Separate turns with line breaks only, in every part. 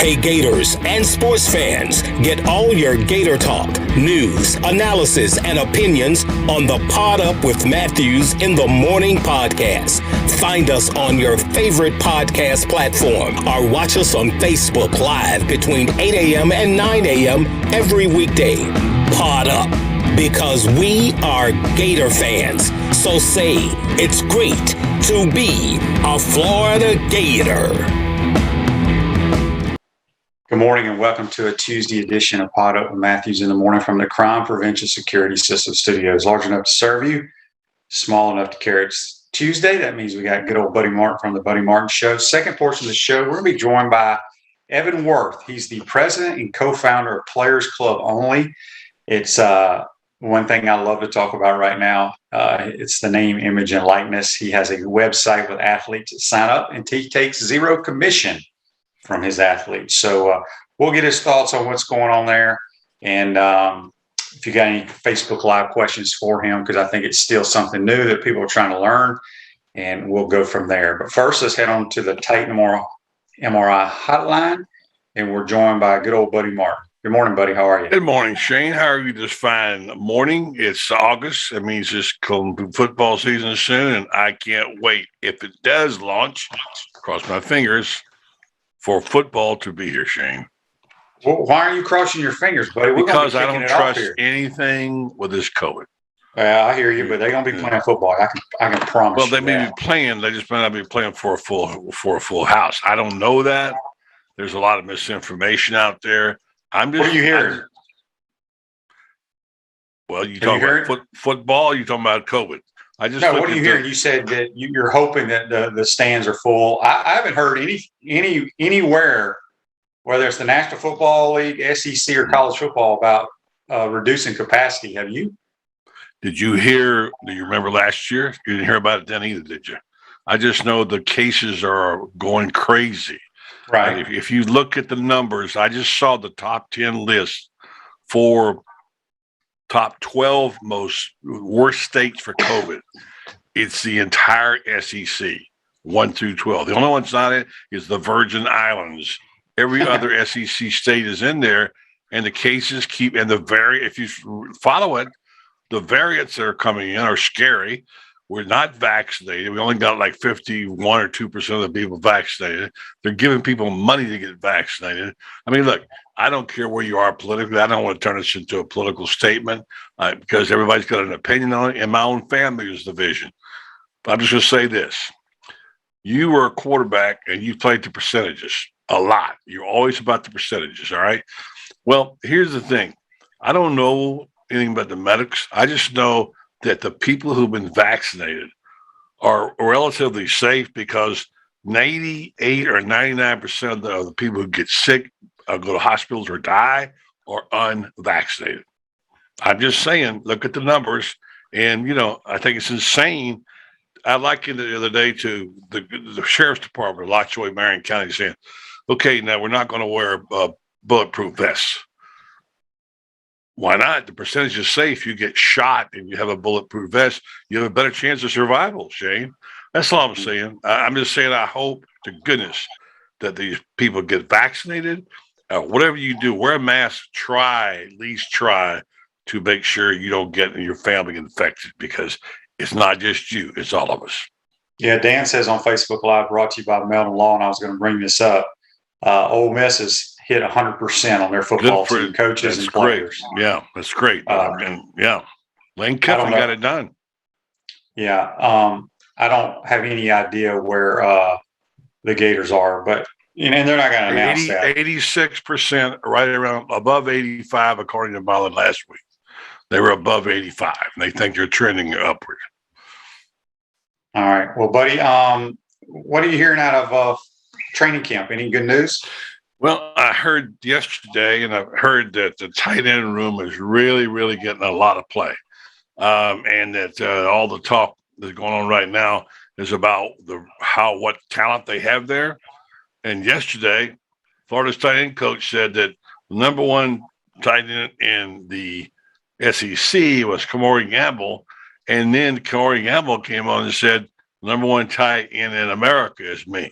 Hey Gators and sports fans, get all your Gator talk, news, analysis, and opinions on the Pod Up with Matthews in the Morning podcast. Find us on your favorite podcast platform or watch us on Facebook Live between 8 a.m. and 9 a.m. every weekday. Pod Up, because we are Gator fans. So say, it's great to be a Florida Gator.
Good morning and welcome to a Tuesday edition of Pod Up with Matthews in the Morning from the Crime Prevention Security System Studios. Large enough to serve you, small enough to carry. It's Tuesday. That means we got good old Buddy Martin from the Buddy Martin Show. Second portion of the show, we're going to be joined by Evan Worth. He's the president and co-founder of Players Club Only. It's one thing I love to talk about right now. It's the name, image, and likeness. He has a website with athletes that sign up, and he takes zero commission from his athletes. So we'll get his thoughts on what's going on there. And if you got any Facebook Live questions for him, because I think it's still something new that people are trying to learn, and we'll go from there. But first, let's head on to the Titan MRI hotline, and we're joined by good old Buddy Martin. Good morning, buddy. How are you?
Good morning, Shane. How are you this fine morning? It's August. It means it's coming to football season soon, and I can't wait. If it does launch, cross my fingers, for football to be here, Shane.
Well, why are you crossing your fingers, buddy?
Because I don't trust anything with this COVID.
I hear you, but they're going to be playing football. I can promise.
Well, they may be playing. They just may not be playing for a full house. I don't know that. There's a lot of misinformation out there. What are you hearing? Well, you talking about football? Or you talking about COVID?
What are you hearing? You said that you're hoping that the stands are full. I haven't heard anywhere, whether it's the National Football League, SEC, or college football, about reducing capacity. Have you?
Do you remember last year? You didn't hear about it then either, did you? I just know the cases are going crazy.
Right.
Like if you look at the numbers, I just saw the top 10 list for top 12 worst states for COVID. It's the entire SEC, 1 through 12. The only one that's not in is the Virgin Islands. Every other SEC state is in there, and the cases keep, and if you follow it, the variants that are coming in are scary. We're not vaccinated. We only got like 51 or 2% of the people vaccinated. They're giving people money to get vaccinated. I mean, look, I don't care where you are politically. I don't want to turn this into a political statement because everybody's got an opinion on it, and my own family is division. But I'm just going to say this. You were a quarterback, and you played the percentages a lot. You're always about the percentages, all right? Well, here's the thing. I don't know anything about the medics. I just know that the people who've been vaccinated are relatively safe because 98 or 99% of the people who get sick, go to hospitals or die are unvaccinated. I'm just saying, look at the numbers. And, I think it's insane. I likened it the other day to the sheriff's department of Lockjoy, Marion County, saying, okay, now we're not going to wear bulletproof vests. Why not? The percentage is safe. You get shot and you have a bulletproof vest, you have a better chance of survival, Shane. That's all I'm saying. I'm just saying I hope to goodness that these people get vaccinated. Whatever you do, wear a mask. At least try to make sure you don't get your family infected, because it's not just you, it's all of us.
Yeah, Dan says on Facebook Live, brought to you by Melton Law, and I was going to bring this up. Ole Miss has hit 100% on their football team, coaches and players.
Great. Yeah, that's great. Lane Kiffin got it done.
Yeah, I don't have any idea where the Gators are, but and they're not going to announce that.
86%, right around above 85, according to Mullen last week. They were above 85, and they think they're trending upward.
All right. Well, buddy, what are you hearing out of training camp? Any good news?
Well, I heard yesterday, and I've heard that the tight end room is really, really getting a lot of play, and that all the talk that's going on right now is about what talent they have there. And yesterday, Florida's tight end coach said that the number one tight end in the SEC was Kamori Gamble, and then Kamori Gamble came on and said, "Number one tight end in America is me."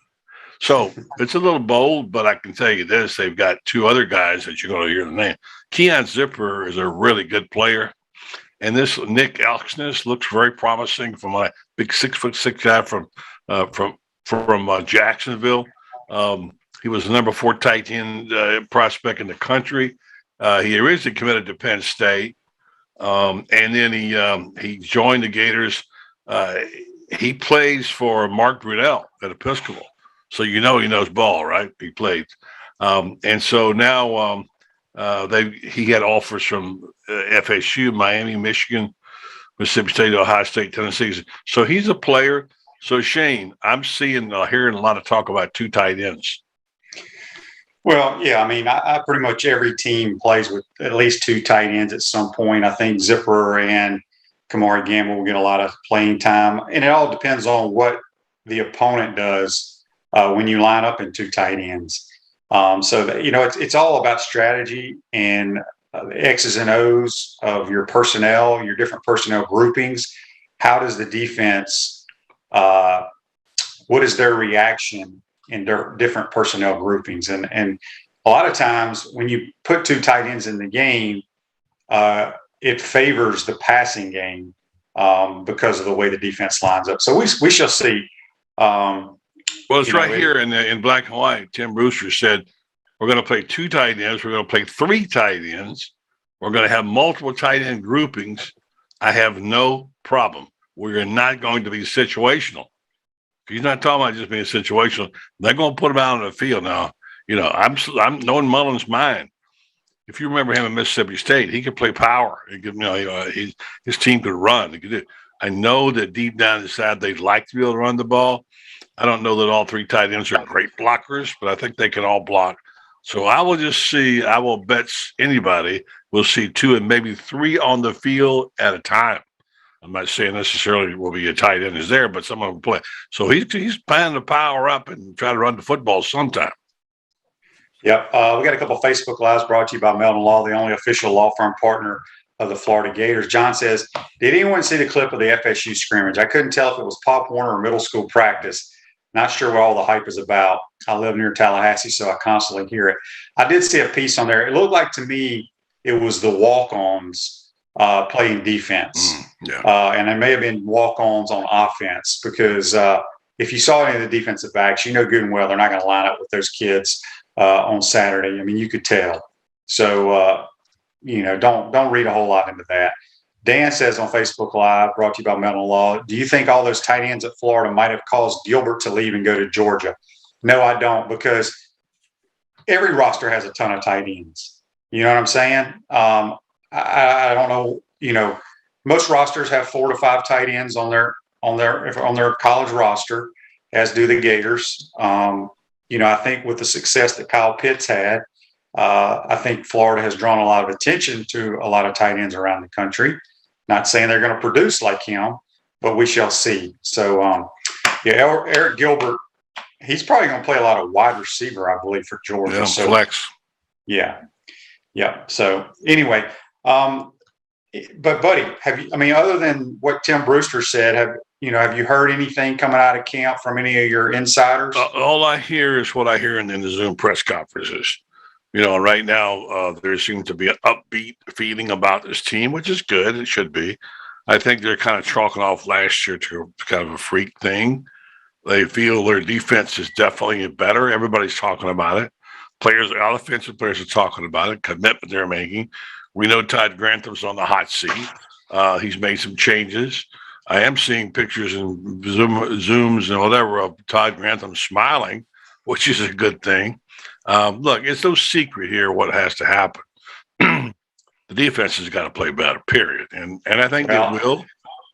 So it's a little bold, but I can tell you this: they've got two other guys that you're going to hear the name. Keon Zipper is a really good player, and this Nick Elksness looks very promising from my big 6'6" guy from Jacksonville. He was the number 4 tight end prospect in the country. He originally committed to Penn State, and then he joined the Gators. He plays for Mark Brunell at Episcopal. So he knows ball, right? He played, and so now he had offers from FSU, Miami, Michigan, Mississippi State, Ohio State, Tennessee. So he's a player. So Shane, I'm hearing a lot of talk about 2 tight ends.
Well, yeah, I mean, I pretty much every team plays with at least 2 tight ends at some point. I think Zipper and Kamari Gamble will get a lot of playing time, and it all depends on what the opponent does. When you line up in 2 tight ends. It's all about strategy and the X's and O's of your personnel, your different personnel groupings. How does the defense, what is their reaction in their different personnel groupings? And a lot of times when you put 2 tight ends in the game, it favors the passing game because of the way the defense lines up. So we shall see.
Well, it's right here in black and white. Tim Brewster said, we're going to play 2 tight ends. We're going to play 3 tight ends. We're going to have multiple tight end groupings. I have no problem. We're not going to be situational. He's not talking about just being situational. They're going to put him out on the field now. I'm knowing Mullen's mind. If you remember him at Mississippi State, he could play power. He could, his team could run. He could do. I know that deep down inside they'd like to be able to run the ball. I don't know that all 3 tight ends are great blockers, but I think they can all block. So I will bet anybody will see 2 and maybe 3 on the field at a time. I'm not saying necessarily will be a tight end is there, but someone will play. So he's planning to power up and try to run the football sometime.
Yep. We got a couple of Facebook Lives brought to you by Melton Law, the only official law firm partner of the Florida Gators. John says, did anyone see the clip of the FSU scrimmage? I couldn't tell if it was Pop Warner or middle school practice. Not sure what all the hype is about. I live near Tallahassee, so I constantly hear it. I did see a piece on there. It looked like to me it was the walk-ons playing defense. And there may have been walk-ons on offense because if you saw any of the defensive backs, you know good and well they're not going to line up with those kids on Saturday. I mean, you could tell. So, don't read a whole lot into that. Dan says on Facebook Live, brought to you by Melton Law, do you think all those tight ends at Florida might have caused Gilbert to leave and go to Georgia? No, I don't, because every roster has a ton of tight ends. You know what I'm saying? I don't know. Most rosters have 4 to 5 tight ends on their college roster, as do the Gators. I think with the success that Kyle Pitts had, I think Florida has drawn a lot of attention to a lot of tight ends around the country. Not saying they're going to produce like him, but we shall see. So, Eric Gilbert, he's probably going to play a lot of wide receiver, I believe, for Georgia.
Yeah,
so,
flex.
Yeah. So anyway, but buddy, other than what Tim Brewster said, have you heard anything coming out of camp from any of your insiders?
All I hear is what I hear in the Zoom press conferences. Right now there seems to be an upbeat feeling about this team, which is good. It should be. I think they're kind of chalking off last year to kind of a freak thing. They feel their defense is definitely better. Everybody's talking about it. Our offensive players are talking about it, commitment they're making. We know Todd Grantham's on the hot seat. He's made some changes. I am seeing pictures and Zooms and whatever of Todd Grantham smiling, which is a good thing. Look, it's no secret here what has to happen. The defense has got to play better, period. And I think they will.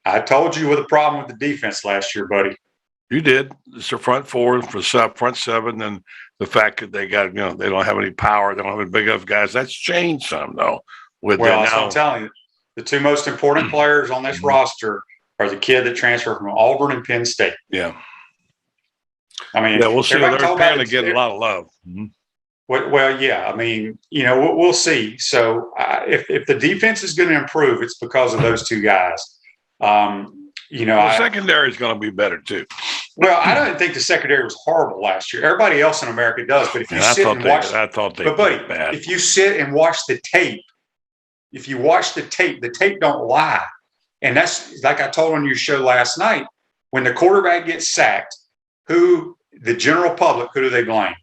I told you with a problem with the defense last year, buddy.
You did. It's the front 4 for front 7, and the fact that they got, they don't have any power, they don't have any big enough guys. That's changed some, though.
I'm telling you, the 2 most important players on this roster are the kid that transferred from Auburn and Penn State.
Yeah.
We'll
see. They're apparently getting a lot of love.
Mm-hmm. Well, yeah. We'll see. So if the defense is going to improve, it's because of those 2 guys.
The secondary is going to be better too.
Well, I don't think the secondary was horrible last year. Everybody else in America does, but if you sit and watch,
I thought they
but buddy,
played bad.
if you sit and watch the tape, if you watch the tape don't lie. And that's like I told on your show last night. When the quarterback gets sacked, the general public, who do they blame?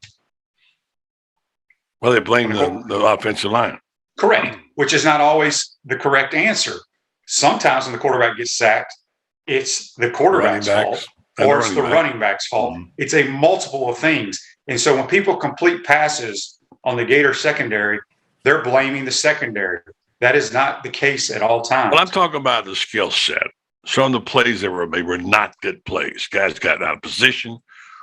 Well, they blame the offensive line.
Correct, which is not always the correct answer. Sometimes when the quarterback gets sacked, it's the quarterback's fault, or it's the running back's fault. Mm-hmm. It's a multiple of things. And so when people complete passes on the Gator secondary, they're blaming the secondary. That is not the case at all times.
Well, I'm talking about the skill set. Some of the plays they were not good plays. Guys got out of position.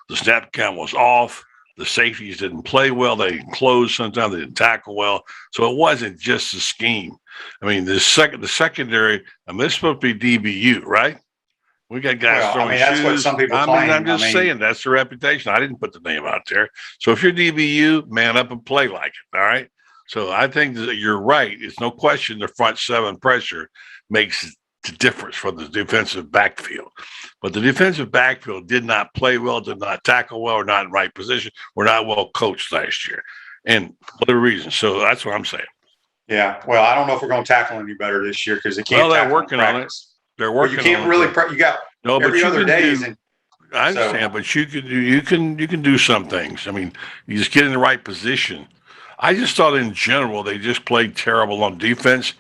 The snap count was off. The safeties didn't play well. They didn't close. Sometimes they didn't tackle well. So it wasn't just the scheme. I mean, the secondary. I mean, it's supposed to be DBU, right? We got guys throwing shoes.
That's what some people claim.
I'm just saying that's the reputation. I didn't put the name out there. So if you're DBU, man up and play like it. All right. So I think that you're right. It's no question the front seven pressure makes the difference for the defensive backfield. But the defensive backfield did not play well, did not tackle well, or not in right position, were not well coached last year. And for whatever reason. So that's what I'm saying.
Yeah. Well, I don't know if we're going to tackle any better this year because they can't.
Well, they're working on it. They're working.
Well, you can't really. You got every other day.
I understand, but you can do some things. I mean, you just get in the right position. I just thought in general they just played terrible on defense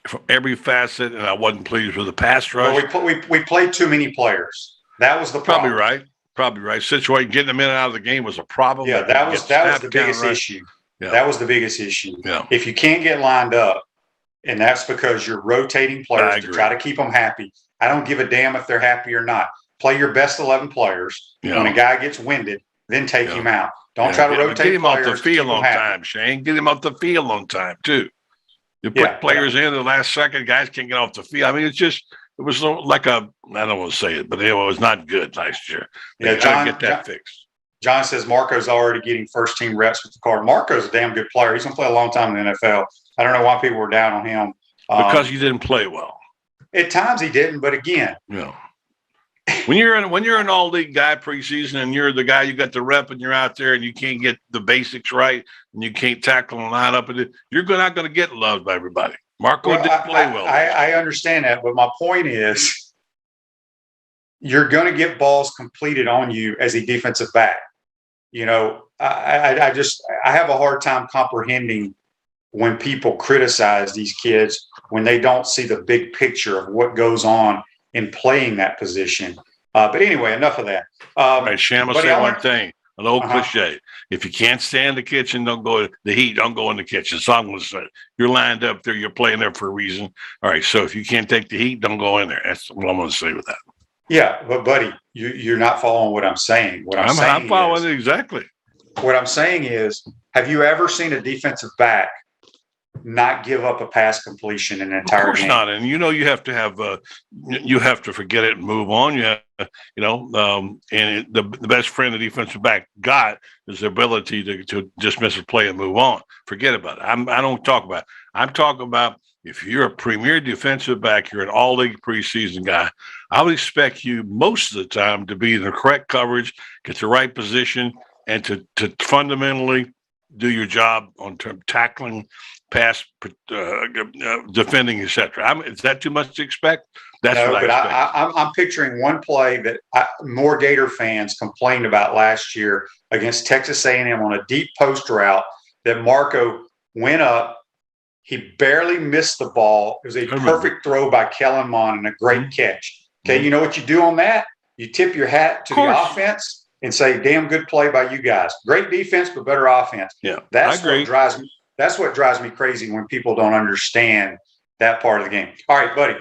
from every facet, and I wasn't pleased with the pass rush.
Well, we played too many players. That was the problem.
Probably right. Situation getting them in and out of the game was a problem.
Yeah, that was the biggest issue. Yeah. That was the biggest issue.
Yeah.
If you can't get lined up, and that's because you're rotating players to try to keep them happy. I don't give a damn if they're happy or not. Play your best 11 players. Yeah. When a guy gets winded, then take him out. Don't try to rotate.
Get him off the field on time, Shane. Get him off the field on time too. You put players in the last second, guys can't get off the field. I mean, it was like I don't want to say it, but it was not good last year. They got to get that fixed.
John says Marco's already getting first team reps with the Cardinals. Marco's a damn good player. He's going to play a long time in the NFL. I don't know why people were down on him.
Because he didn't play well.
At times he didn't, but again.
When you're an all league guy preseason and you're the guy, you got the rep and you're out there and you can't get the basics right and you can't tackle and line up, and you're not going to get loved by everybody. Marco didn't play well.
I understand that, but my point is you're going to get balls completed on you as a defensive back. You know, I have a hard time comprehending when people criticize these kids when they don't see the big picture of what goes on in playing that position. But anyway, enough of that.
Sham will say one thing, an old cliche. If you can't stand the kitchen, don't go the heat, don't go in the kitchen. So I'm going to say, you're lined up there, you're playing there for a reason. All right, so if you can't take the heat, don't go in there. That's what I'm going to say with that.
Yeah, but buddy, you're not following what I'm saying.
I'm following it exactly.
What I'm saying is, have you ever seen a defensive back not give up a pass completion in an entire game?
Of course not. And you have to forget it and move on. And the best friend the defensive back got is the ability to dismiss a play and move on. Forget about it. I don't talk about it. I'm talking about if you're a premier defensive back, you're an all-league preseason guy, I would expect you most of the time to be in the correct coverage, get the right position, and to fundamentally do your job on tackling, pass, defending, etc. Is that too much to expect? That's what I expect.
I'm picturing one play that more Gator fans complained about last year against Texas A&M on a deep post route that Marco went up. He barely missed the ball. It was a perfect throw by Kellen Mond and a great catch. Okay, you know what you do on that? You tip your hat to the offense and say, damn good play by you guys. Great defense, but better offense.
Yeah,
that's what drives me crazy when people don't understand that part of the game. All right, buddy.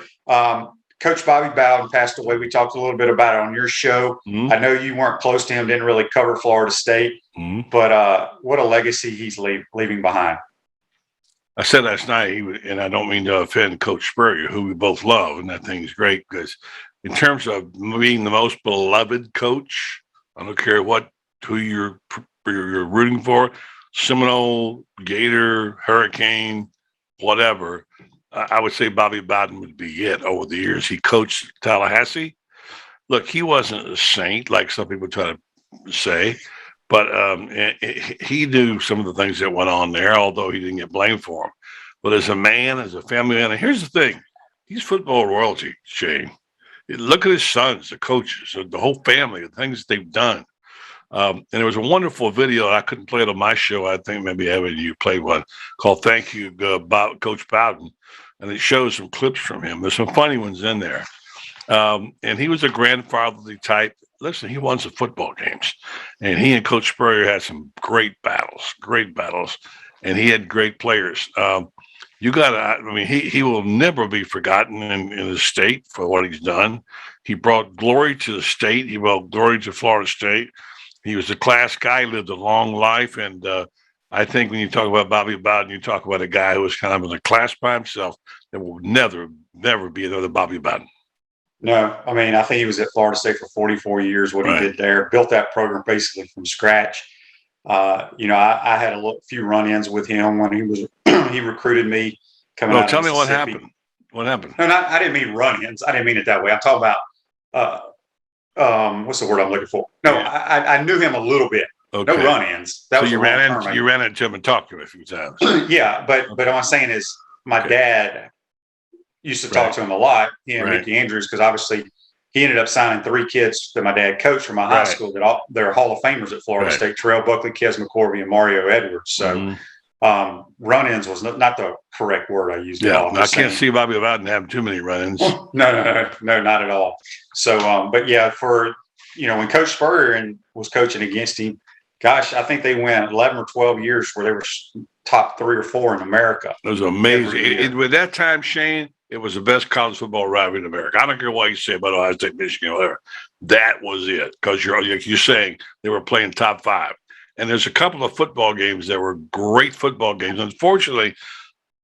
Coach Bobby Bowden passed away. We talked a little bit about it on your show. Mm-hmm. I know you weren't close to him, didn't really cover Florida State, but what a legacy he's leaving behind.
I said last night, and I don't mean to offend Coach Spurrier, who we both love, and that thing's great because in terms of being the most beloved coach, I don't care who you're rooting for, Seminole, Gator, Hurricane, whatever, I would say Bobby Bowden would be it over the years. He coached Tallahassee. look, he wasn't a saint like some people try to say, but he knew some of the things that went on there, although he didn't get blamed for them. But as a man, as a family man, and here's the thing: he's football royalty, Shane. Look at his sons, the coaches, the whole family, the things they've done. And there was a wonderful video. I couldn't play it on my show. I think maybe Evan, you played one called "Thank You, Coach Bowden," and it shows some clips from him. There's some funny ones in there. And he was a grandfatherly type. Listen, he won some football games, and he and Coach Spurrier had some great battles, and he had great players. You got to, I mean, he will never be forgotten in the state for what he's done. He brought glory to the state. He brought glory to Florida State. He was a class guy, lived a long life. And I think when you talk about Bobby Bowden, you talk about a guy who was kind of in a class by himself. There will never be another Bobby Bowden.
No, I mean, I think he was at Florida State for 44 years, what he did there, built that program basically from scratch. I had a few run-ins with him when he recruited me coming out of Mississippi.
Tell me what happened. What happened?
No, I didn't mean run-ins. I didn't mean it that way. I'm talking about what's the word I'm looking for? No, yeah. I knew him a little bit. Okay. No run-ins.
So you ran into him and talked to him a few times.
Yeah, but what I'm saying is my dad used to talk to him a lot, he and Mickey Andrews, because obviously he ended up signing 3 kids that my dad coached from my high school that they're Hall of Famers at Florida State: Terrell Buckley, Kes McCorvey, and Mario Edwards. So run-ins was not the correct word I used.
Yeah, I can't see Bobby Bowden having too many run-ins.
No, not at all. So, but yeah, when Coach Spurrier was coaching against him, gosh, I think they went 11 or 12 years where they were top 3 or 4 in America.
It was amazing. With that time, Shane, it was the best college football rivalry in America. I don't care what you say about Ohio State, Michigan, whatever. That was it, because you're saying they were playing top 5. And there's a couple of football games that were great football games. Unfortunately,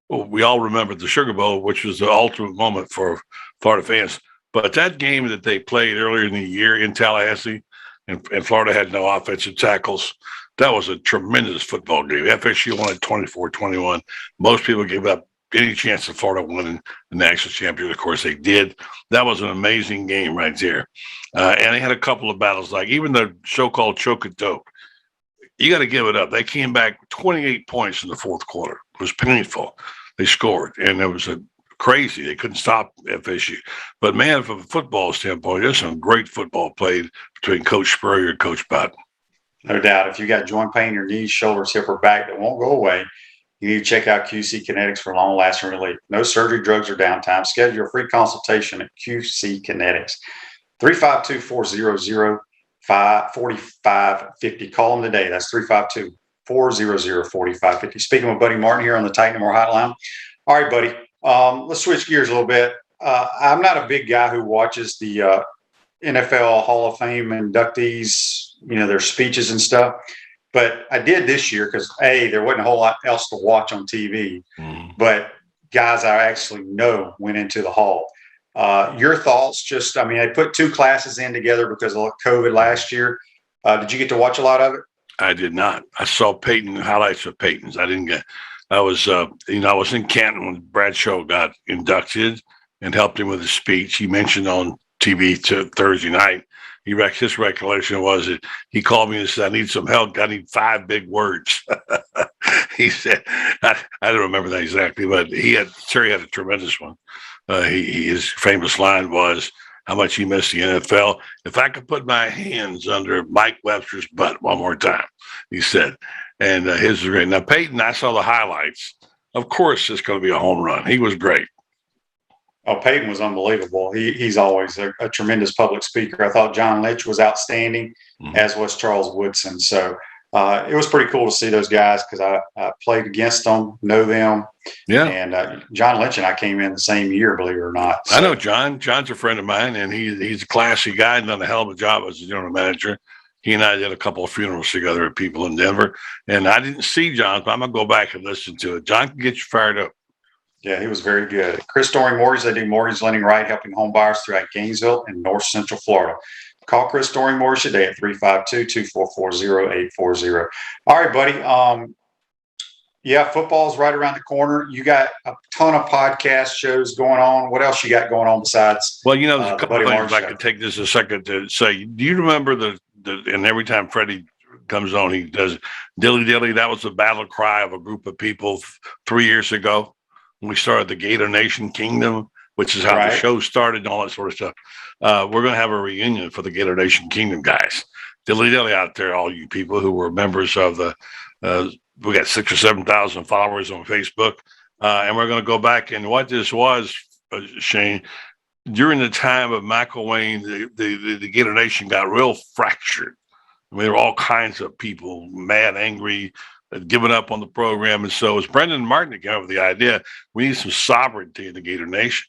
we all remember the Sugar Bowl, which was the ultimate moment for Florida fans. But that game that they played earlier in the year in Tallahassee, and Florida had no offensive tackles, that was a tremendous football game. FSU won at 24-21. Most people gave up any chance of Florida winning the national championship. Of course, they did. That was an amazing game right there. And they had a couple of battles, like even the so-called choke-a-doke. You got to give it up. They came back 28 points in the fourth quarter. It was painful. They scored, and it was crazy. They couldn't stop FSU. But, man, from a football standpoint, there's some great football played between Coach Spurrier and Coach Bowden.
No doubt. If you got joint pain in your knees, shoulders, hip, or back that won't go away, you need to check out QC Kinetics for long-lasting relief. No surgery, drugs, or downtime. Schedule a free consultation at QC Kinetics. 352-400-4550. Call them today. That's 352-400-4550. Speaking with Buddy Martin here on the Titan More Hotline. All right, buddy. Let's switch gears a little bit. I'm not a big guy who watches the NFL Hall of Fame inductees, their speeches and stuff. But I did this year because, there wasn't a whole lot else to watch on TV. But guys I actually know went into the Hall. Your thoughts? They put 2 classes in together because of COVID last year. Did you get to watch a lot of it?
I did not. I saw highlights of Peyton's. I didn't get. I was in Canton when Bradshaw got inducted and helped him with his speech. He mentioned on TV Thursday night. His recollection was that he called me and said, "I need some help. I need 5 big words." He said, I don't remember that exactly, but Terry had a tremendous one. His famous line was how much he missed the NFL. "If I could put my hands under Mike Webster's butt one more time," he said. And his was great. Now, Peyton, I saw the highlights. Of course, it's going to be a home run. He was great.
Oh, Peyton was unbelievable. He's always a tremendous public speaker. I thought John Lynch was outstanding, as was Charles Woodson. So it was pretty cool to see those guys because I played against them, know them.
Yeah.
And John Lynch and I came in the same year, believe it or not. So,
I know John. John's a friend of mine, and he's a classy guy and done a hell of a job as a general manager. He and I did a couple of funerals together at people in Denver. And I didn't see John, but I'm going to go back and listen to it. John can get you fired up.
Yeah, he was very good. Chris Story Mortgage, they do mortgage lending right, helping home buyers throughout Gainesville and North Central Florida. Call Chris Story Mortgage today at 352-244-0840. All right, buddy. Yeah, football's right around the corner. You got a ton of podcast shows going on. What else you got going on besides
Well, there's a
the
couple
Buddy
things
Martin
I
show?
could take this a second to say. Do you remember and every time Freddie comes on, he does dilly dilly. That was the battle cry of a group of people 3 years ago when we started the Gator Nation Kingdom, which is how the
Right.
show started and all that sort of stuff. We're going to have a reunion for the Gator Nation Kingdom guys. Dilly dilly out there, all you people who were members of the. We got 6,000 or 7,000 followers on Facebook, and we're going to go back and what this was, Shane. During the time of Michael Wayne, the Gator Nation got real fractured. I mean, there were all kinds of people mad, angry, giving up on the program. And so it was Brendan Martin that came up with the idea we need some sovereignty in the Gator Nation.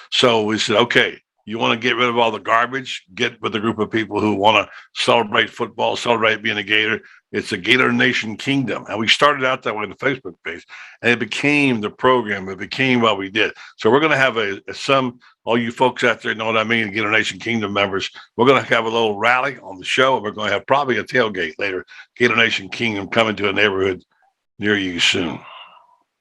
So we said, okay, you want to get rid of all the garbage? Get with a group of people who want to celebrate football, celebrate being a Gator. It's a Gator Nation Kingdom. And we started out that way on the Facebook page. And it became the program. It became what we did. So we're going to have all you folks out there know what I mean, Gator Nation Kingdom members, we're going to have a little rally on the show. And we're going to have probably a tailgate later. Gator Nation Kingdom coming to a neighborhood near you soon.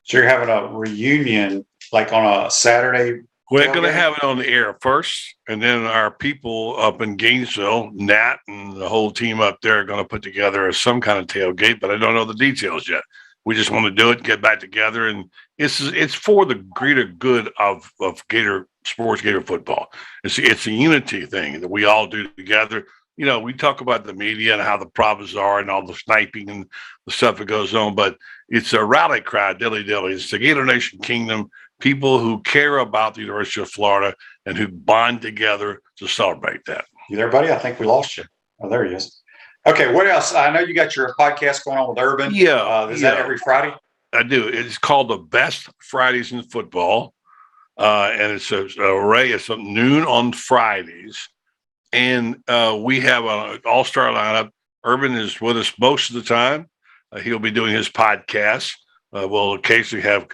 So you're having a reunion like on a Saturday?
We're going to have it on the air first, and then our people up in Gainesville, Nat and the whole team up there are going to put together some kind of tailgate, but I don't know the details yet. We just want to do it, get back together, and it's for the greater good of Gator sports, Gator football. It's a unity thing that we all do together. We talk about the media and how the problems are and all the sniping and the stuff that goes on, but it's a rally cry, dilly dilly. It's the Gator Nation Kingdom. People who care about the University of Florida and who bond together to celebrate that.
You there, buddy? I think we lost you. Oh, there he is. Okay, what else? I know you got your podcast going on with Urban.
Yeah.
Is that every Friday?
I do. It's called The Best Fridays in Football. And it's an array of noon on Fridays. And we have an all-star lineup. Urban is with us most of the time. He'll be doing his podcast. We'll occasionally have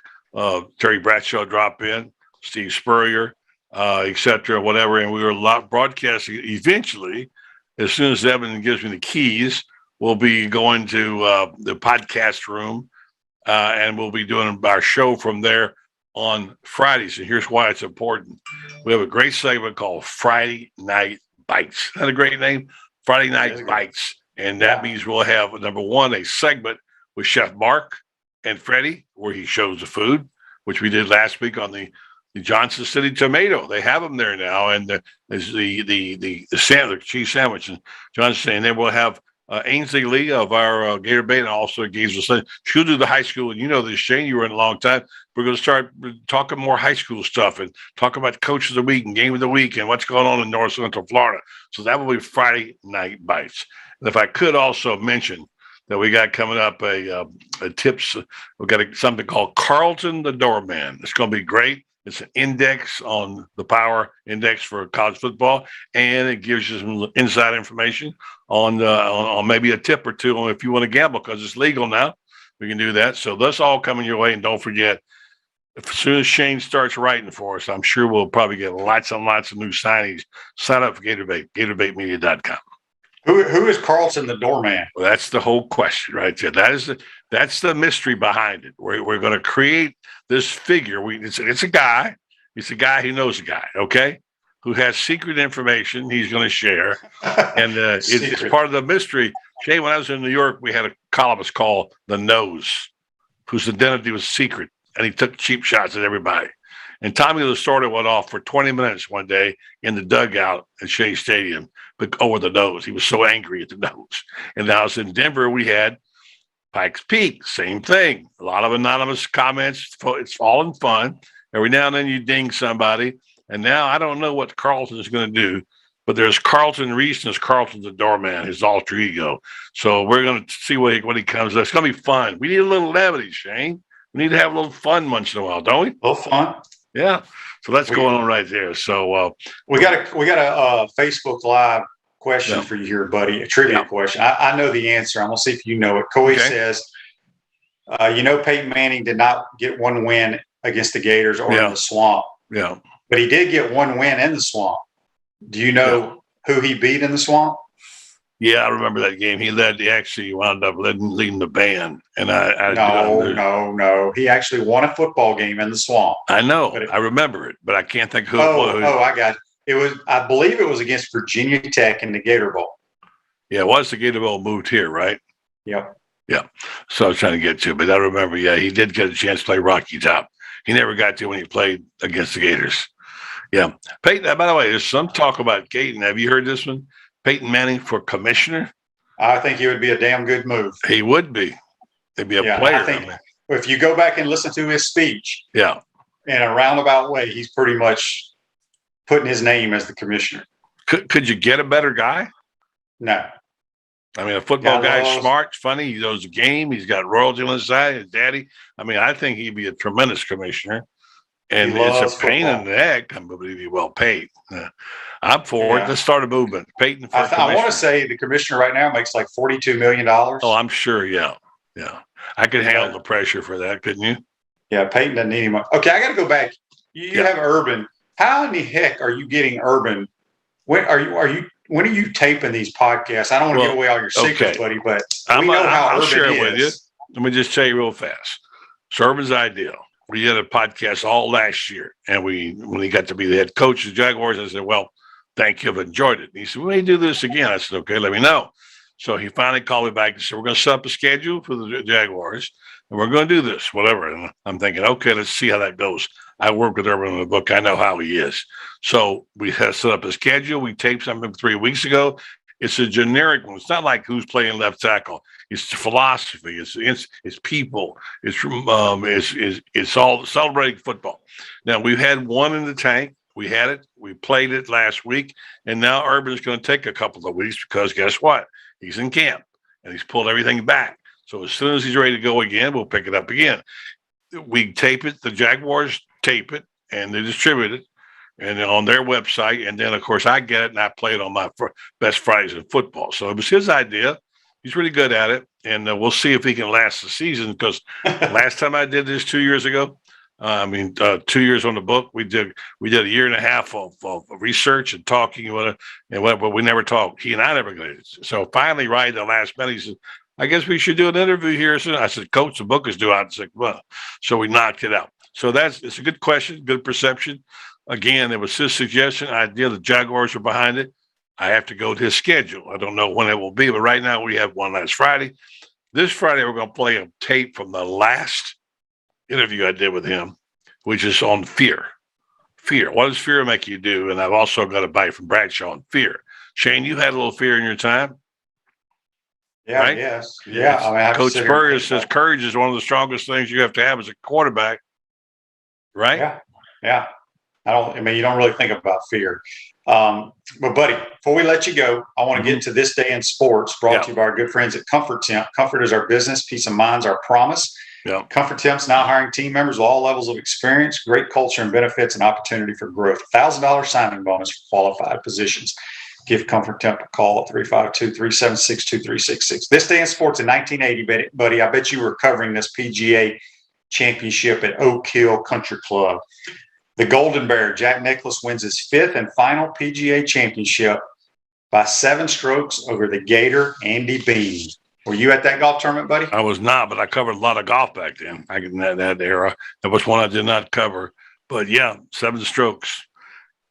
Terry Bradshaw drop in, Steve Spurrier, et cetera, whatever. And we were broadcasting eventually. As soon as Evan gives me the keys, we'll be going to the podcast room and we'll be doing our show from there on Fridays. And here's why it's important. We have a great segment called Friday Night Bites. Isn't that a great name? Friday Night Bites. And that means we'll have, number one, a segment with Chef Mark and Freddie, where he shows the food, which we did last week on the Johnson City tomato. They have them there now, and there's the cheese sandwich and Johnson. And then we'll have Ainsley Lee of our Gator Bait, and also Gainesville. She'll do the high school, and you know this, Shane. You were in a long time. We're going to start talking more high school stuff and talk about Coach of the Week and Game of the Week and what's going on in North Central Florida. So that will be Friday Night Bites. And if I could also mention that we got coming up a tips. We've got something called Carlton the Doorman. It's going to be great. It's an index on the power index for college football, and it gives you some inside information on maybe a tip or two on if you want to gamble, because it's legal now. We can do that. So that's all coming your way. And don't forget, as soon as Shane starts writing for us, I'm sure we'll probably get lots and lots of new signings. Sign up for GatorBait, GatorBaitMedia.com.
Who is Carlton the Doorman?
Well, that's the whole question right there. That's the mystery behind it. We're going to create this figure. It's a guy. It's a guy who knows a guy, okay, who has secret information he's going to share. And it's part of the mystery. Shane, when I was in New York, we had a columnist called The Nose, whose identity was secret, and he took cheap shots at everybody. And Tommy Lasorda went off for 20 minutes one day in the dugout at Shea Stadium, but over the nose. He was so angry at the nose. And now in Denver, we had Pikes Peak, same thing. A lot of anonymous comments. It's all in fun. Every now and then you ding somebody. And now I don't know what Carlton is going to do, but there's Carlton Reese and there's Carlton the Doorman, his alter ego. So we're going to see what he comes with. It's going to be fun. We need a little levity, Shane. We need to have a little fun once in a while, don't we?
A little fun.
Yeah. So that's going on right there. So
we got a Facebook Live question for you here, buddy. A trivia question. I know the answer. I'm gonna see if you know it. Coy says, Peyton Manning did not get one win against the Gators or in the Swamp.
Yeah.
But he did get one win in the Swamp. Do you know who he beat in the Swamp?
Yeah, I remember that game. He actually wound up leading the band. And
No. He actually won a football game in the Swamp.
I know.
But
I remember it, but I can't think who it was.
I got it. I believe it was against Virginia Tech in the Gator Bowl.
Yeah, it was the Gator Bowl moved here, right?
Yep.
Yeah. So I was trying to get to, but I remember, yeah, he did get a chance to play Rocky Top. He never got to when he played against the Gators. Yeah. Peyton, by the way, there's some talk about Gaten. Have you heard this one? Peyton Manning for commissioner?
I think he would be a damn good move.
He would be. He'd be a player.
I think if you go back and listen to his speech, in a roundabout way, he's pretty much putting his name as the commissioner.
Could you get a better guy?
No.
I mean, a football guy's smart, funny. He knows the game. He's got royalty on his side. His daddy. I mean, I think he'd be a tremendous commissioner. And it's a pain in the neck, but he'd be well paid. I'm for it. Let's start a movement. Peyton for
I want to say the commissioner right now makes like $42 million.
Oh, I'm sure. Yeah. I could handle the pressure for that, couldn't you?
Yeah, Peyton doesn't need him. Okay, I got to go back. You have Urban. How in the heck are you getting Urban? When are you taping these podcasts? I don't want to give away all your secrets, buddy, but we know how Urban
share
is.
With you. Let me just tell you real fast. So Urban's ideal. We did a podcast all last year, and when he got to be the head coach of the Jaguars, I said, well, thank you. I've enjoyed it. And he said, we may do this again. I said, okay, let me know. So he finally called me back and said, we're going to set up a schedule for the Jaguars, and we're going to do this, whatever. And I'm thinking, okay, let's see how that goes. I work with Urban in the book. I know how he is. So we have set up a schedule. We taped something 3 weeks ago. It's a generic one. It's not like who's playing left tackle. It's philosophy. It's people. It's all celebrating football. Now, we've had one in the tank. We had it. We played it last week. And now Urban's going to take a couple of weeks because guess what? He's in camp and he's pulled everything back. So as soon as he's ready to go again, we'll pick it up again. We tape it. The Jaguars tape it and they distribute it and on their website. And then, of course, I get it and I play it on my Best Fridays in Football. So it was his idea. He's really good at it. And we'll see if he can last the season because last time I did this 2 years ago, 2 years on the book, we did a year and a half of research and talking, but we never talked. He and I never got it. So finally, right at the last minute, he said, I guess we should do an interview here soon. I said, Coach, the book is due out in 6 months. So we knocked it out. So it's a good question, good perception. Again, it was his suggestion, idea. The Jaguars are behind it. I have to go to his schedule. I don't know when it will be, but right now we have one last Friday. This Friday, we're going to play a tape from the last interview I did with him, which is on fear. Fear. What does fear make you do? And I've also got a bite from Bradshaw on fear. Shane, you had a little fear in your time.
Yeah, right? Yes. Yeah. I mean,
Coach Spurrier says courage is one of the strongest things you have to have as a quarterback. Right?
Yeah. You don't really think about fear. But buddy, before we let you go, I want to get to This Day in Sports, brought to you by our good friends at Comfort Temp. Comfort is our business. Peace of mind's our promise.
Yeah.
Comfort Temp's now hiring team members with all levels of experience, great culture and benefits, and opportunity for growth. $1,000 signing bonus for qualified positions. Give Comfort Temp a call at 352-376-2366. This Day in Sports in 1980, buddy, I bet you were covering this PGA championship at Oak Hill Country Club. The Golden Bear, Jack Nicklaus, wins his 5th and final PGA championship by 7 strokes over the Gator, Andy Bean. Were you at that golf tournament, buddy?
I was not, but I covered a lot of golf back then. In that era. That was one I did not cover. But, 7 strokes.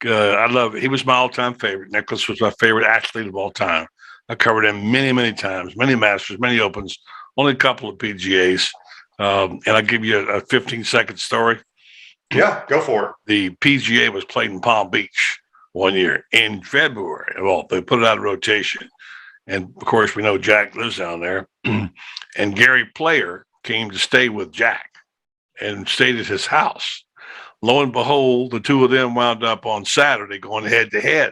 I love it. He was my all-time favorite. Nicklaus was my favorite athlete of all time. I covered him many, many times, many Masters, many Opens, only a couple of PGAs. And I'll give you a 15-second story.
Yeah, go for it.
The PGA was played in Palm Beach one year in February. Well, they put it out of rotation. And, of course, we know Jack lives down there. And Gary Player came to stay with Jack and stayed at his house. Lo and behold, the two of them wound up on Saturday going head-to-head.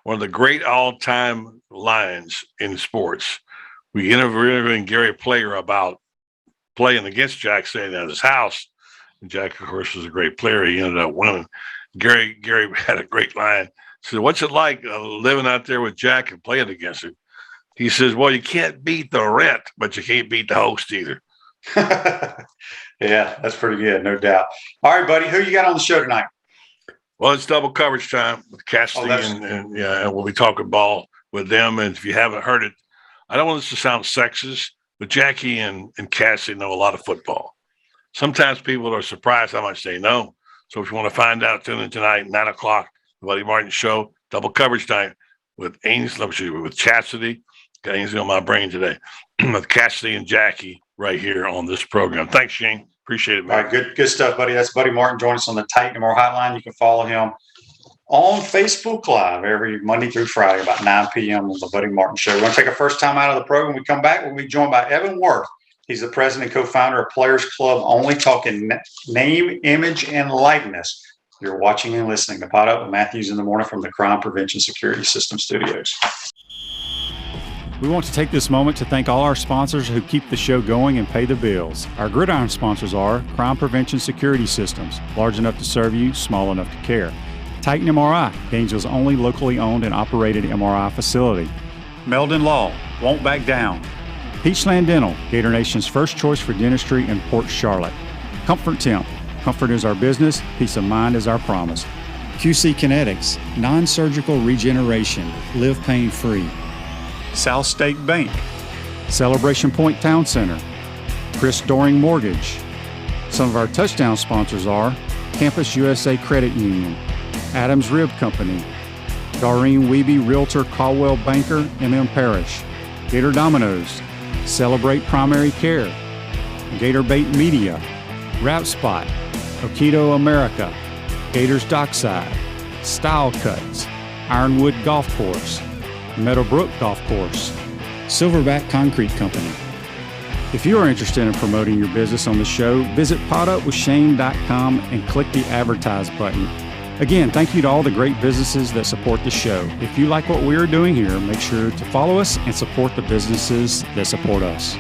One of the great all-time lines in sports. We interviewed Gary Player about playing against Jack staying at his house. Jack, of course, was a great player. He ended up winning. Gary had a great line. He said, what's it like living out there with Jack and playing against him? He says, well, you can't beat the rent, but you can't beat the host either.
Yeah, that's pretty good, no doubt. All right, buddy, who you got on the show tonight?
Well, it's double coverage time with Cassidy, and we'll be talking ball. with them. And if you haven't heard it, I don't want this to sound sexist, but Jackie and Cassie know a lot of football. Sometimes people are surprised how much they know. So if you want to find out, tune in tonight, 9 o'clock, the Buddy Martin Show, double coverage night with Ainsley, with Chastity. Got Ainsley on my brain today, with Cassidy and Jackie right here on this program. Thanks, Shane. Appreciate it, man.
All right, good stuff, buddy. That's Buddy Martin. Join us on the Titan More Hotline. You can follow him on Facebook Live every Monday through Friday, about 9 p.m. on the Buddy Martin Show. We're going to take our first time out of the program. When we come back, we'll be joined by Evan Worth. He's the president and co-founder of Players Club Only, talking name, image, and likeness. You're watching and listening to Pot Up with Matthews in the Morning from the Crime Prevention Security System Studios.
We want to take this moment to thank all our sponsors who keep the show going and pay the bills. Our gridiron sponsors are Crime Prevention Security Systems, large enough to serve you, small enough to care. Titan MRI, Gainesville's only locally owned and operated MRI facility. Meldon Law, won't back down. Peachland Dental, Gator Nation's first choice for dentistry in Port Charlotte. Comfort Temp, comfort is our business, peace of mind is our promise. QC Kinetics, non-surgical regeneration, live pain-free. South State Bank, Celebration Point Town Center, Chris Doring Mortgage. Some of our touchdown sponsors are Campus USA Credit Union, Adams Rib Company, Doreen Wiebe Realtor Caldwell Banker, MM Parish, Gator Dominoes, Celebrate Primary Care, Gator Bait Media, Wrap Spot, Okido America, Gators Dockside, Style Cuts, Ironwood Golf Course, Meadowbrook Golf Course, Silverback Concrete Company. If you are interested in promoting your business on the show, visit potupwithshane.com and click the advertise button. Again, thank you to all the great businesses that support the show. If you like what we are doing here, make sure to follow us and support the businesses that support us.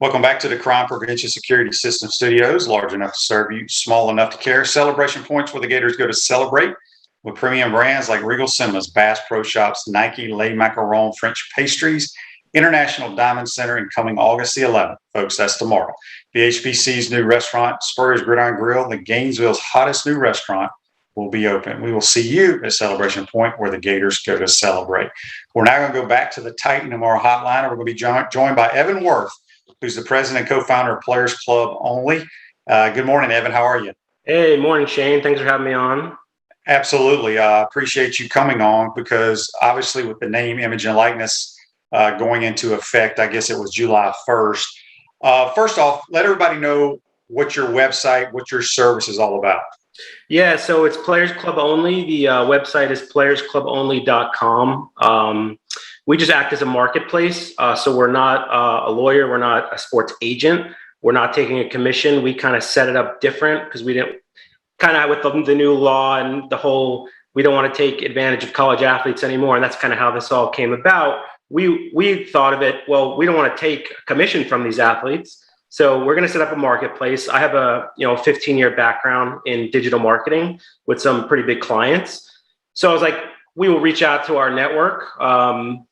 Welcome back to the Crime Prevention Security System Studios, large enough to serve you, small enough to care. Celebration points where the Gators go to celebrate with premium brands like Regal Cinemas, Bass Pro Shops, Nike, Le Macaron, French Pastries, International Diamond Center, and coming August the 11th, folks, that's tomorrow. BHPC's new restaurant, Spurrier's Gridiron Grill, the Gainesville's hottest new restaurant, will be open. We will see you at Celebration Point where the Gators go to celebrate. We're now going to go back to the Titan MR Hotline. We're going to be joined by Evan Worth, who's the president and co-founder of Players Club Only. Good morning, Evan. How are you?
Hey, morning, Shane. Thanks for having me on.
Absolutely. I appreciate you coming on because obviously with the name, image, and likeness going into effect, I guess it was July 1st. First off, let everybody know what your website, what your service is all about.
Yeah, so it's Players Club Only. The website is playersclubonly.com. We just act as a marketplace. So we're not a lawyer. We're not a sports agent. We're not taking a commission. We kind of set it up different because we didn't kind of with the new law and the whole, we don't want to take advantage of college athletes anymore. And that's kind of how this all came about. We thought of it, well, we don't want to take a commission from these athletes. So we're going to set up a marketplace. I have a 15-year background in digital marketing with some pretty big clients. So I was like, we will reach out to our network.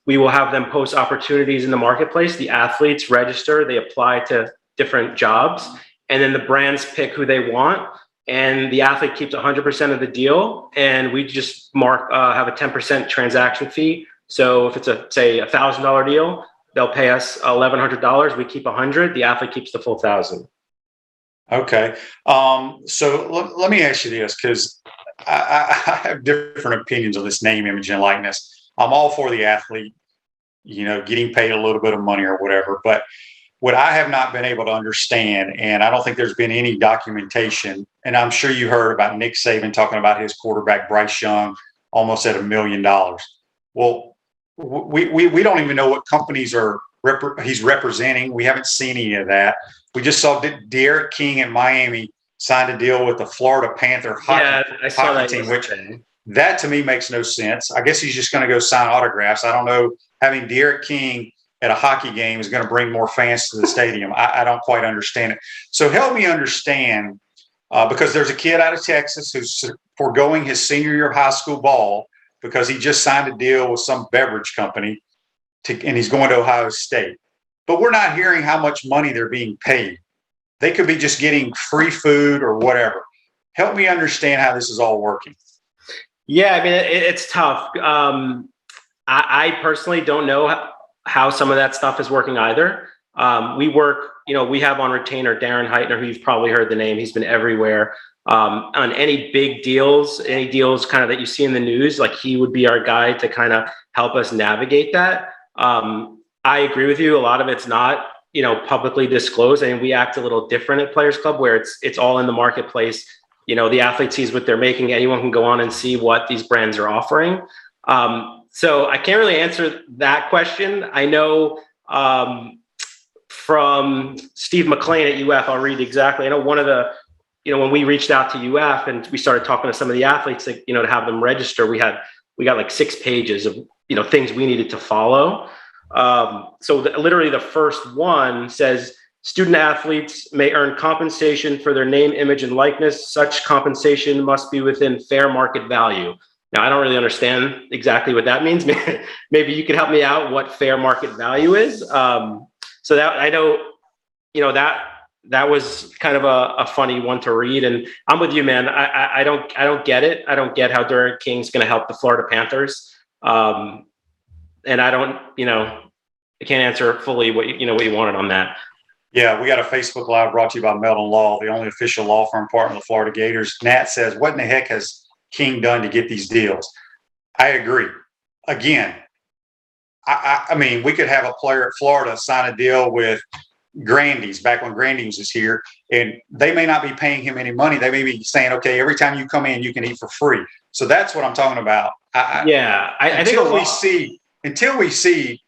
We will have them post opportunities in the marketplace. The athletes register, they apply to different jobs, and then the brands pick who they want. And the athlete keeps 100% of the deal. And we just have a 10% transaction fee. So if it's say $1,000 deal, they'll pay us $1,100. We keep $100. The athlete keeps the full $1,000.
Okay. So let me ask you this, because I have different opinions on this name, image, and likeness. I'm all for the athlete, getting paid a little bit of money or whatever. But what I have not been able to understand, and I don't think there's been any documentation, and I'm sure you heard about Nick Saban talking about his quarterback, Bryce Young, almost at $1 million. Well, we don't even know what companies he's representing. We haven't seen any of that. We just saw Derek King in Miami signed a deal with the Florida Panther hockey team, which that to me makes no sense. I guess he's just going to go sign autographs. I don't know. Having Derek King at a hockey game is going to bring more fans to the stadium. I don't quite understand it. So help me understand, because there's a kid out of Texas who's foregoing his senior year of high school ball because he just signed a deal with some beverage company and he's going to Ohio State. but we're not hearing how much money they're being paid. They could be just getting free food or whatever. Help me understand how this is all working.
Yeah, I mean, it's tough. I personally don't know how some of that stuff is working either. We work, we have on retainer Darren Heitner, who you've probably heard the name. He's been everywhere. On any big deals, any deals kind of that you see in the news, like he would be our guy to kind of help us navigate that. I agree with you. A lot of it's not, publicly disclosed. And we act a little different at Players Club where it's all in the marketplace. The athlete sees what they're making. Anyone can go on and see what these brands are offering. So I can't really answer that question. I know from Steve McLean at UF, I'll read exactly. I know one of the, when we reached out to UF and we started talking to some of the athletes, like, to have them register, we got like 6 pages of, things we needed to follow. So literally the first one says, student athletes may earn compensation for their name, image, and likeness. Such compensation must be within fair market value. Now, I don't really understand exactly what that means. Maybe you could help me out what fair market value is. So that I know, that was kind of a funny one to read. And I'm with you, man. I don't get it. I don't get how Derek King's going to help the Florida Panthers. And I don't, I can't answer fully what you wanted on that.
Yeah, we got a Facebook Live brought to you by Meldon Law, the only official law firm partner of the Florida Gators. Nat says, what in the heck has King done to get these deals? I agree. Again, I mean, we could have a player at Florida sign a deal with Grandy's back when Grandy's was here, and they may not be paying him any money. They may be saying, okay, every time you come in, you can eat for free. So that's what I'm talking about. I think until we see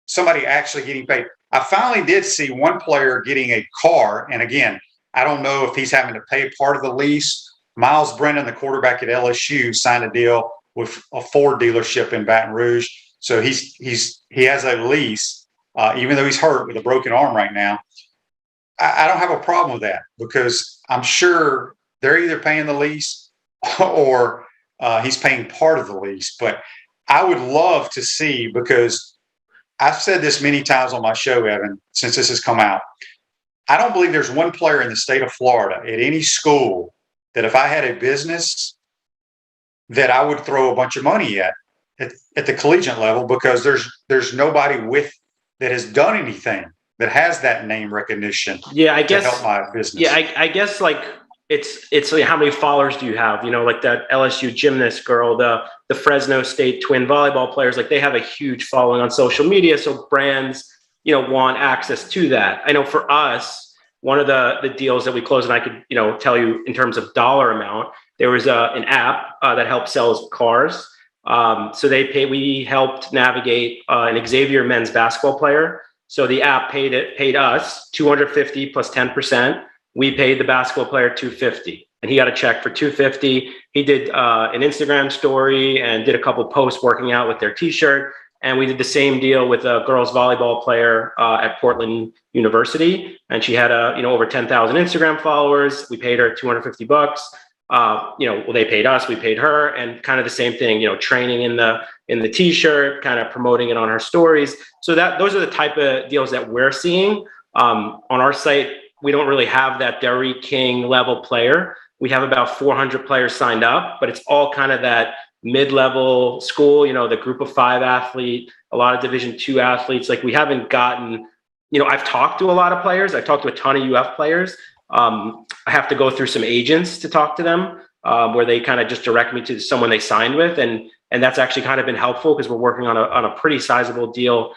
somebody actually getting paid. I finally did see one player getting a car. And again, I don't know if he's having to pay part of the lease. Miles Brennan, the quarterback at LSU, signed a deal with a Ford dealership in Baton Rouge. So he has a lease, even though he's hurt with a broken arm right now. I don't have a problem with that because I'm sure they're either paying the lease or he's paying part of the lease. But I would love to see, because I've said this many times on my show, Evan, since this has come out. I don't believe there's one player in the state of Florida at any school that if I had a business that I would throw a bunch of money at the collegiate level, because there's nobody that has done anything that has that name recognition.
Yeah, I guess
to help my business.
Yeah, I guess like it's like how many followers do you have? Like that LSU gymnast girl, the Fresno State twin volleyball players, like they have a huge following on social media. So brands, want access to that. I know for us, one of the deals that we closed, and I could, tell you in terms of dollar amount, there was an app that helped sell cars. So we helped navigate an Xavier men's basketball player. So the app paid us $250 plus 10%. We paid the basketball player $250, and he got a check for $250. He did an Instagram story and did a couple posts working out with their T-shirt. And we did the same deal with a girls volleyball player at Portland University, and she had over 10,000 Instagram followers. We paid her $250. They paid us, we paid her, and kind of the same thing. Training in the T-shirt, kind of promoting it on her stories. So those are the type of deals that we're seeing on our site. We don't really have that Derek King level player. We have about 400 players signed up, but it's all kind of that mid-level school, the group of 5 athlete, a lot of Division II athletes. Like we haven't gotten, I've talked to a lot of players. I've talked to a ton of UF players. I have to go through some agents to talk to them where they kind of just direct me to someone they signed with. And that's actually kind of been helpful because we're working on a pretty sizable deal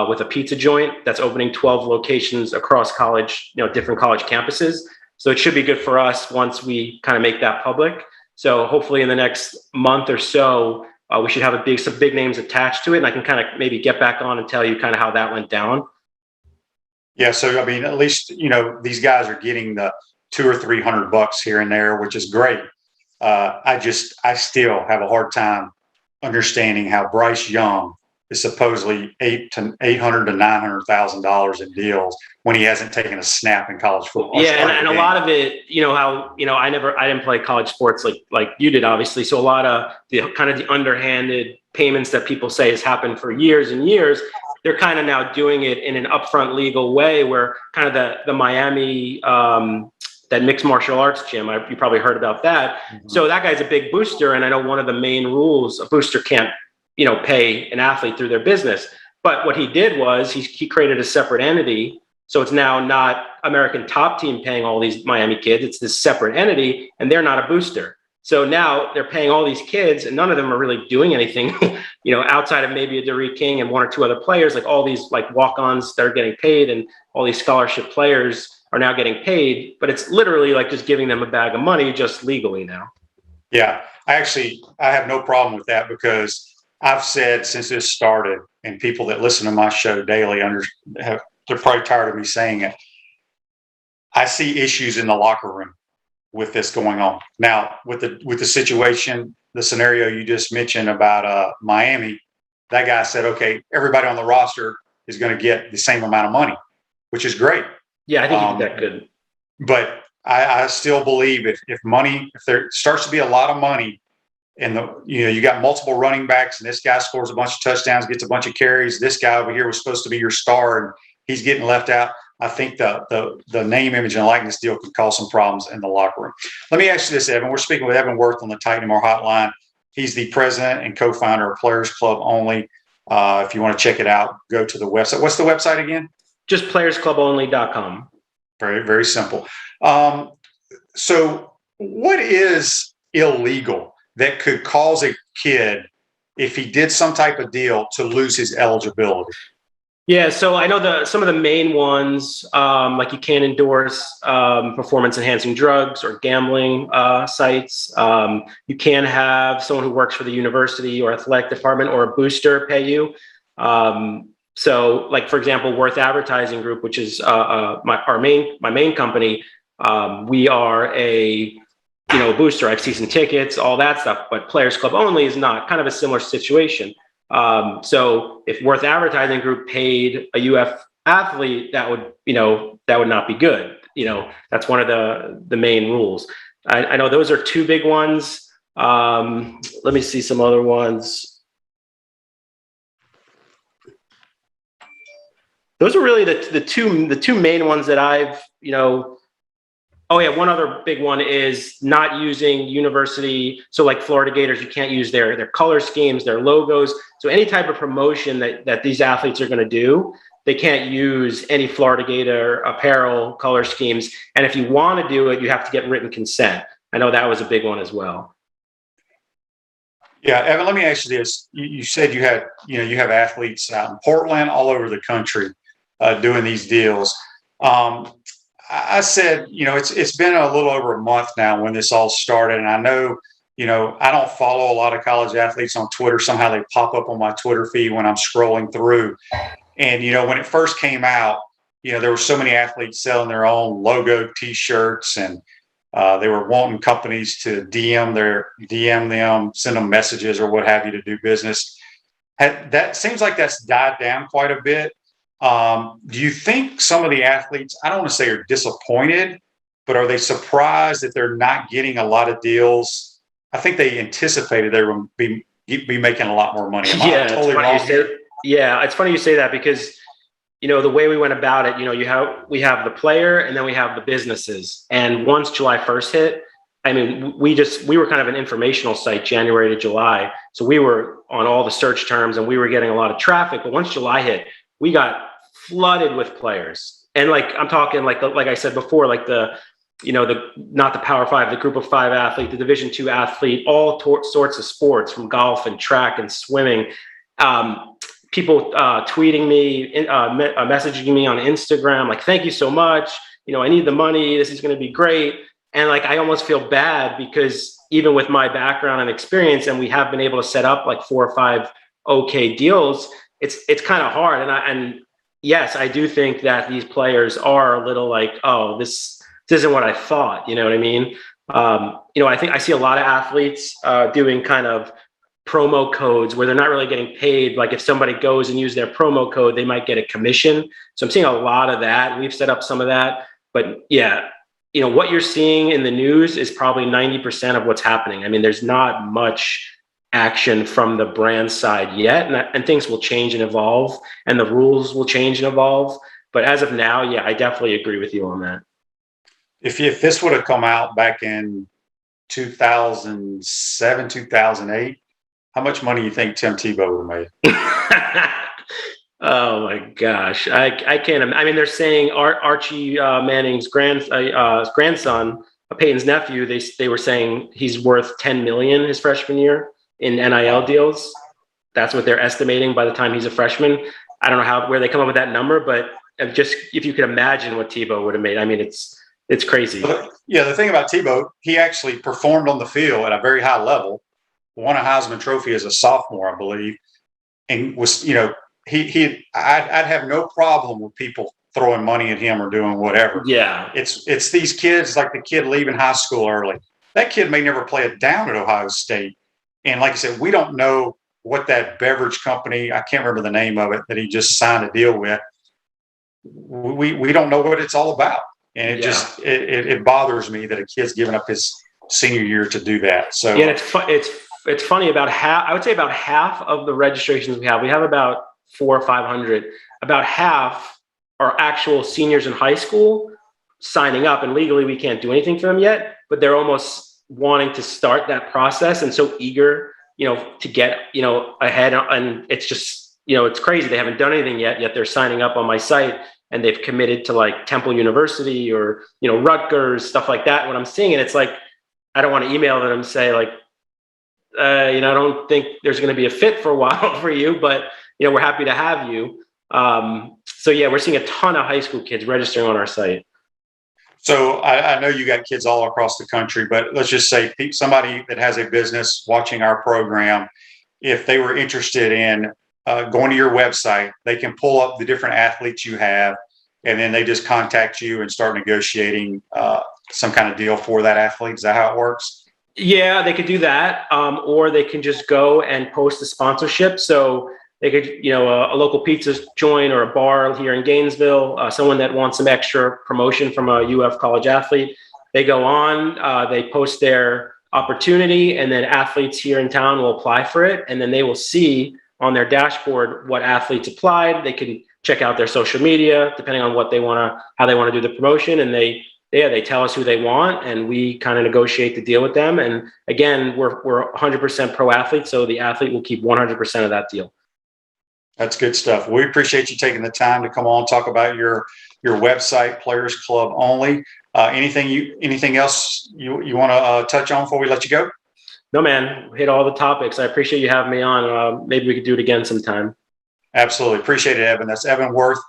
with a pizza joint that's opening 12 locations across college, different college campuses. So it should be good for us once we kind of make that public. So hopefully in the next month or so, we should have some big names attached to it. And I can kind of maybe get back on and tell you kind of how that went down.
Yeah. So, I mean, at least, these guys are getting the $200 or $300 here and there, which is great. I still have a hard time understanding how Bryce Young is supposedly $800,000 to $900,000 in deals when he hasn't taken a snap in college football.
Yeah, and a lot of it, I didn't play college sports like you did, obviously. So a lot of the kind of the underhanded payments that people say has happened for years and years. they're kind of now doing it in an upfront legal way where kind of the Miami, that mixed martial arts gym, you probably heard about that. Mm-hmm. So that guy's a big booster. And I know one of the main rules, a booster can't, pay an athlete through their business. But what he did was he created a separate entity. So it's now not American Top Team paying all these Miami kids. It's this separate entity, and they're not a booster. So now they're paying all these kids, and none of them are really doing anything, outside of maybe a Derek King and one or two other players. Like all these like walk-ons that are getting paid, and all these scholarship players are now getting paid. But it's literally like just giving them a bag of money, just legally now.
Yeah, I have no problem with that, because I've said since this started, and people that listen to my show daily they're probably tired of me saying it. I see issues in the locker room with this going on now. With the situation, the scenario you just mentioned about Miami, that guy said, okay, everybody on the roster is going to get the same amount of money, which is great.
Yeah, I think he did that good.
But I still believe if there starts to be a lot of money, and you got multiple running backs, and this guy scores a bunch of touchdowns, gets a bunch of carries. This guy over here was supposed to be your star, and he's getting left out. I think the name, image, and likeness deal could cause some problems in the locker room. Let me ask you this, Evan. We're speaking with Evan Worth on the Titan More Hotline. He's the president and co-founder of Players Club Only. If you want to check it out, go to the website. What's the website again?
Just playersclubonly.com.
Very, very simple. So what is illegal that could cause a kid, if he did some type of deal, to lose his eligibility?
Yeah, so I know some of the main ones, like you can't endorse performance-enhancing drugs or gambling sites. You can have someone who works for the university or athletic department or a booster pay you. So, like for example, Worth Advertising Group, which is my main company, we are a booster. I have season tickets, all that stuff. But Players Club Only is not, kind of a similar situation. So if Worth Advertising Group paid a UF athlete, that would not be good. That's one of the main rules. I know those are two big ones. Let me see some other ones. Those are really the two main ones that I've, Oh yeah, one other big one is not using university. So like Florida Gators, you can't use their color schemes, their logos. So any type of promotion that these athletes are going to do, they can't use any Florida Gator apparel, color schemes. And if you want to do it, you have to get written consent. I know that was a big one as well.
Yeah, Evan, let me ask you this. You said you have athletes out in Portland, all over the country, doing these deals. I said, it's been a little over a month now when this all started. And I know, I don't follow a lot of college athletes on Twitter. Somehow they pop up on my Twitter feed when I'm scrolling through. And, when it first came out, there were so many athletes selling their own logo T-shirts, and they were wanting companies to DM them, send them messages or what have you to do business. That seems like that's died down quite a bit. Do you think some of the athletes, I don't want to say are disappointed, but are they surprised that they're not getting a lot of deals? I think they anticipated they would be making a lot more money. Am I totally wrong here?
Yeah, it's funny you say that, because the way we went about it, we have the player and then we have the businesses. And once July 1st hit, I mean, we were kind of an informational site January to July. So we were on all the search terms and we were getting a lot of traffic. But once July hit, we got flooded with players. And like, I'm talking like I said before, like not the Power Five, the Group of Five athlete, the Division II athlete, all sorts of sports, from golf and track and swimming. People tweeting me, messaging me on Instagram, like, thank you so much. I need the money. This is going to be great. And like, I almost feel bad, because even with my background and experience, and we have been able to set up like 4 or 5 okay deals, it's kind of hard. And yes, I do think that these players are a little like, oh, this isn't what I thought. You know what I mean? I think I see a lot of athletes doing kind of promo codes where they're not really getting paid. Like if somebody goes and uses their promo code, they might get a commission. So I'm seeing a lot of that. We've set up some of that. But yeah, what you're seeing in the news is probably 90% of what's happening. I mean, there's not much action from the brand side yet, and things will change and evolve, and the rules will change and evolve. But as of now, yeah, I definitely agree with you on that.
If this would have come out back in 2007, 2008, how much money do you think Tim Tebow would have made?
Oh my gosh, I can't. I mean, they're saying Archie Manning's grandson, Peyton's nephew. They were saying he's worth 10 million his freshman year in NIL deals. That's what they're estimating by the time he's a freshman. I don't know where they come up with that number, but just if you could imagine what Tebow would have made. I mean, it's crazy.
Yeah, the thing about Tebow, he actually performed on the field at a very high level, won a Heisman Trophy as a sophomore, I believe, and was, I'd have no problem with people throwing money at him or doing whatever.
Yeah.
It's these kids, like the kid leaving high school early. That kid may never play it down at Ohio State. And like I said, we don't know what that beverage company, I can't remember the name of it, that he just signed a deal with. We don't know what it's all about. And it bothers me that a kid's giving up his senior year to do that. So
yeah, it's funny, I would say about half of the registrations we have about 400 or 500, about half are actual seniors in high school signing up, and legally we can't do anything for them yet, but they're almost wanting to start that process and so eager, to get, ahead. And it's just, it's crazy. They haven't done anything yet they're signing up on my site, and they've committed to like Temple University or, Rutgers, stuff like that. When I'm seeing it, it's like, I don't want to email them and say like, I don't think there's going to be a fit for a while for you, but we're happy to have you. So yeah, we're seeing a ton of high school kids registering on our site.
So I know you got kids all across the country, but let's just say somebody that has a business watching our program, if they were interested in going to your website, they can pull up the different athletes you have, and then they just contact you and start negotiating some kind of deal for that athlete. Is that how it works?
Yeah, they could do that, or they can just go and post a sponsorship. So they could, a local pizza joint or a bar here in Gainesville, someone that wants some extra promotion from a UF college athlete. They go on, they post their opportunity, and then athletes here in town will apply for it. And then they will see on their dashboard what athletes applied. They can check out their social media, depending on how they want to do the promotion. And they tell us who they want, and we kind of negotiate the deal with them. And again, we're 100% pro athlete, so the athlete will keep 100% of that deal.
That's good stuff. We appreciate you taking the time to come on and talk about your website, Players Club Only. Anything else you want to touch on before we let you go?
No, man, hit all the topics. I appreciate you having me on. Maybe we could do it again sometime.
Absolutely. Appreciate it, Evan. That's Evan Worth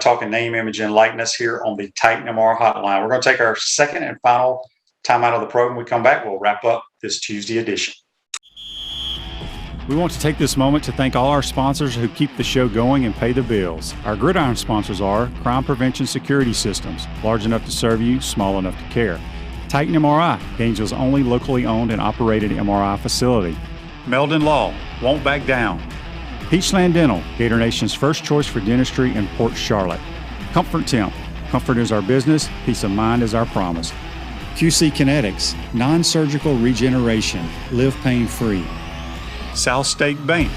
talking name, image, and likeness here on the Titan MR Hotline. We're going to take our second and final time out of the program. When we come back, we'll wrap up this Tuesday edition.
We want to take this moment to thank all our sponsors who keep the show going and pay the bills. Our gridiron sponsors are Crime Prevention Security Systems, large enough to serve you, small enough to care. Titan MRI, Gainesville's only locally owned and operated MRI facility. Meldon Law, won't back down. Peachland Dental, Gator Nation's first choice for dentistry in Port Charlotte. Comfort Temp, comfort is our business, peace of mind is our promise. QC Kinetics, non-surgical regeneration, live pain-free. South State Bank,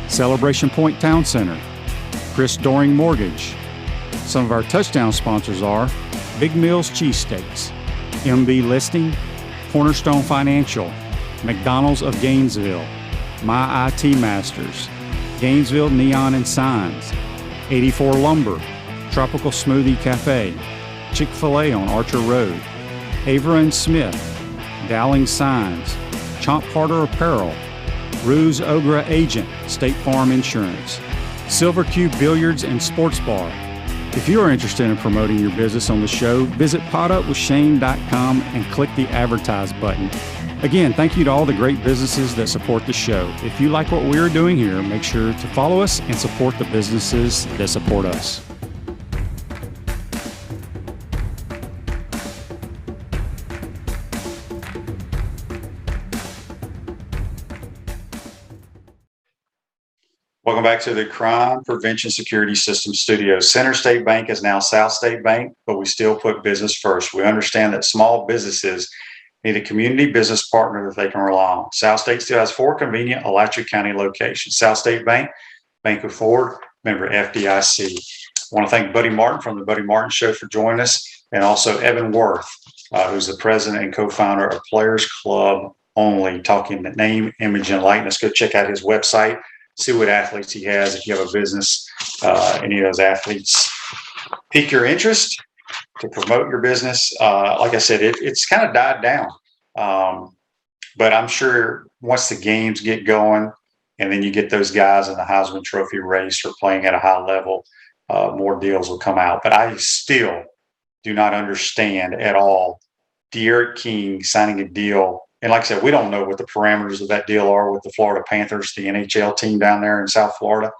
Celebration Point Town Center, Chris Doring Mortgage. Some of our touchdown sponsors are Big Mills Cheesesteaks, MB Listing, Cornerstone Financial, McDonald's of Gainesville, My IT Masters, Gainesville Neon and Signs, 84 Lumber, Tropical Smoothie Cafe, Chick-fil-A on Archer Road, Avra and Smith, Dowling Signs, Chomp Carter Apparel, Ruse Ogra Agent, State Farm Insurance, Silver Cube Billiards and Sports Bar. If you are interested in promoting your business on the show, visit potupwithshane.com and click the advertise button. Again, thank you to all the great businesses that support the show. If you like what we're doing here, make sure to follow us and support the businesses that support us.
Welcome back to the Crime Prevention Security System Studios. Center State Bank is now South State Bank, but we still put business first. We understand that small businesses need a community business partner that they can rely on. South State still has 4 convenient Alachua County locations. South State Bank, Bank of Ford, member FDIC. I want to thank Buddy Martin from the Buddy Martin Show for joining us, and also Evan Worth, who's the president and co-founder of Players Club Only, talking name, image, and likeness. Go check out his website, see what athletes he has. If you have a business, any of those athletes pique your interest to promote your business. Like I said, it's kind of died down. But I'm sure once the games get going and then you get those guys in the Heisman Trophy race or playing at a high level, more deals will come out. But I still do not understand at all De'Aaron King signing a deal. And like I said, we don't know what the parameters of that deal are with the Florida Panthers, the NHL team down there in South Florida.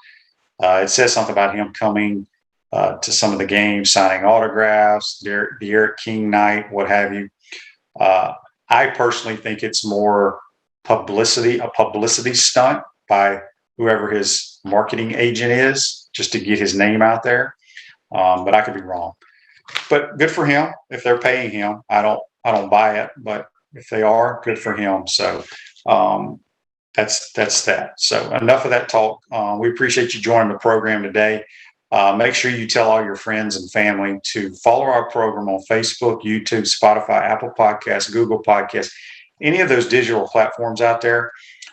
It says something about him coming to some of the games, signing autographs, De'Aaron King night, what have you. I personally think it's more publicity, a publicity stunt by whoever his marketing agent is, just to get his name out there. But I could be wrong. But good for him if they're paying him. I don't buy it, but if they are, good for him. So that's that. So enough of that talk. We appreciate you joining the program today. Make sure you tell all your friends and family to follow our program on Facebook, YouTube, Spotify, Apple Podcasts, Google Podcasts, any of those digital platforms out there.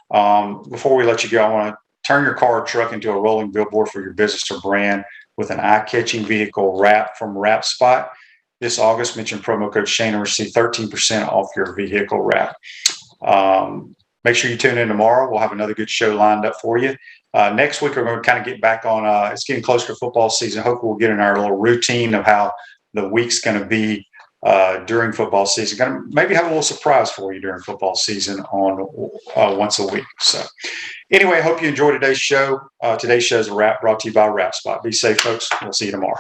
Before we let you go, I want to turn your car or truck into a rolling billboard for your business or brand with an eye-catching vehicle wrap from Wrap Spot. This August, mention promo code Shane and receive 13% off your vehicle wrap. Make sure you tune in tomorrow. We'll have another good show lined up for you. Next week, we're going to kind of get back on, it's getting closer to football season. Hopefully we'll get in our little routine of how the week's going to be during football season. Going to maybe have a little surprise for you during football season on once a week. So anyway, I hope you enjoyed today's show. Today's show is a wrap brought to you by Wrap Spot. Be safe, folks. We'll see you tomorrow.